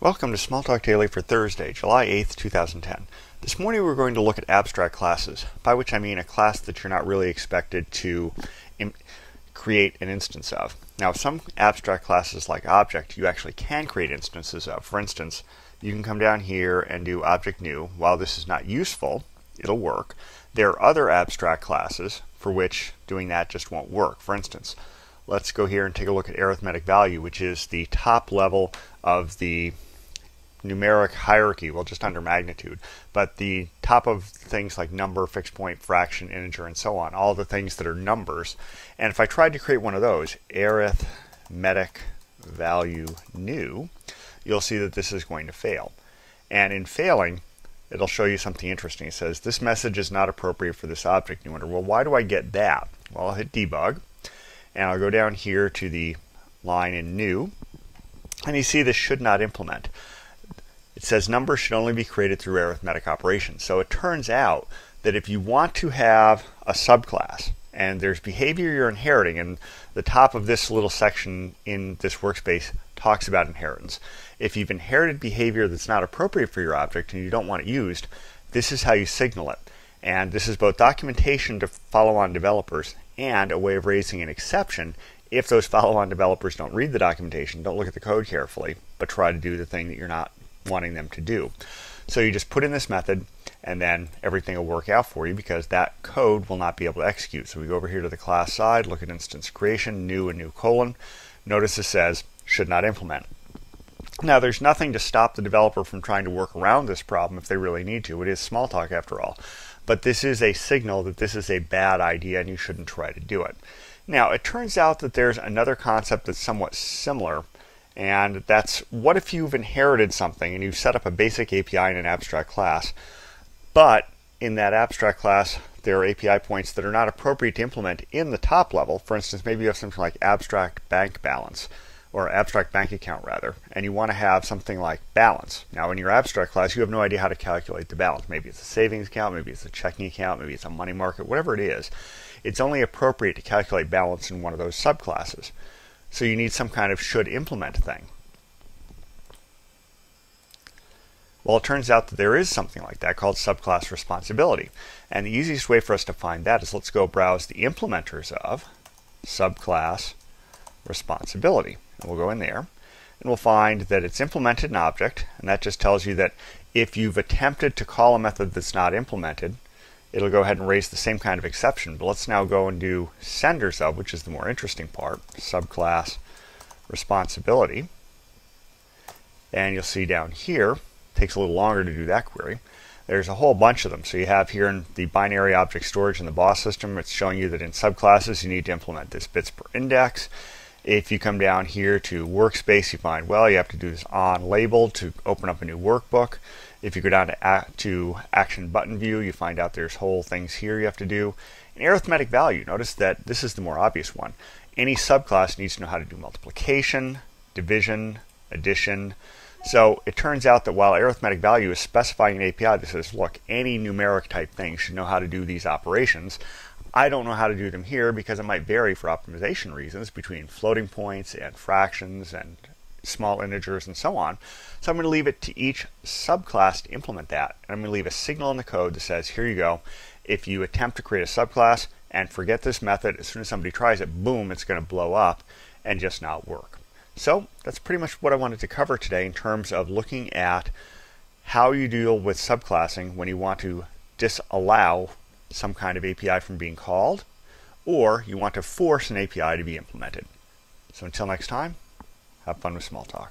Welcome to Smalltalk Daily for Thursday, July 8th, 2010. This morning we're going to look at abstract classes, by which I mean a class that you're not really expected to create an instance of. Now, some abstract classes like object you actually can create instances of. For instance, you can come down here and do object new. While this is not useful, it'll work. There are other abstract classes for which doing that just won't work. For instance, let's go here and take a look at arithmetic value, which is the top level of the numeric hierarchy, well, just under magnitude, but the top of things like number, fixed point, fraction, integer, and so on, all the things that are numbers. And if I tried to create one of those, arithmetic value new, you'll see that this is going to fail. And in failing, it'll show you something interesting. It says, this message is not appropriate for this object. And you wonder, well, why do I get that? Well, I'll hit debug, and I'll go down here to the line in new, and you see this should not implement. It says numbers should only be created through arithmetic operations. So it turns out that if you want to have a subclass and there's behavior you're inheriting, and the top of this little section in this workspace talks about inheritance. If you've inherited behavior that's not appropriate for your object and you don't want it used, this is how you signal it. And this is both documentation to follow-on developers and a way of raising an exception if those follow-on developers don't read the documentation, don't look at the code carefully, but try to do the thing that you're not wanting them to do. So you just put in this method and then everything will work out for you because that code will not be able to execute. So we go over here to the class side, look at instance creation, new and new colon. Notice it says should not implement. Now there's nothing to stop the developer from trying to work around this problem if they really need to. It is Smalltalk after all. But this is a signal that this is a bad idea and you shouldn't try to do it. Now it turns out that there's another concept that's somewhat similar, and that's what if you've inherited something and you've set up a basic API in an abstract class, but in that abstract class there are API points that are not appropriate to implement in the top level. For instance, maybe you have something like abstract bank balance, or abstract bank account rather, and you want to have something like balance. Now in your abstract class you have no idea how to calculate the balance. Maybe it's a savings account, maybe it's a checking account, maybe it's a money market, whatever it is. It's only appropriate to calculate balance in one of those subclasses. So you need some kind of should implement thing. Well, it turns out that there is something like that called subclass responsibility. And the easiest way for us to find that is let's go browse the implementers of subclass responsibility. And we'll go in there and we'll find that it's implemented an object, and that just tells you that if you've attempted to call a method that's not implemented, it'll go ahead and raise the same kind of exception. But let's now go and do senders of, which is the more interesting part, subclass responsibility. And you'll see down here, it takes a little longer to do that query. There's a whole bunch of them. So you have here in the binary object storage in the boss system, it's showing you that in subclasses you need to implement this bits per index. If you come down here to workspace, you find, well, you have to do this on label to open up a new workbook. If you go down to action button view, you find out there's whole things here you have to do. In arithmetic value, notice that this is the more obvious one. Any subclass needs to know how to do multiplication, division, addition. So it turns out that while arithmetic value is specifying an API that says, look, any numeric type thing should know how to do these operations, I don't know how to do them here because it might vary for optimization reasons between floating points and fractions and small integers and so on. So I'm going to leave it to each subclass to implement that. And I'm going to leave a signal in the code that says, here you go. If you attempt to create a subclass and forget this method, as soon as somebody tries it, boom, it's going to blow up and just not work. So that's pretty much what I wanted to cover today in terms of looking at how you deal with subclassing when you want to disallow some kind of API from being called, or you want to force an API to be implemented. So until next time, have fun with Smalltalk.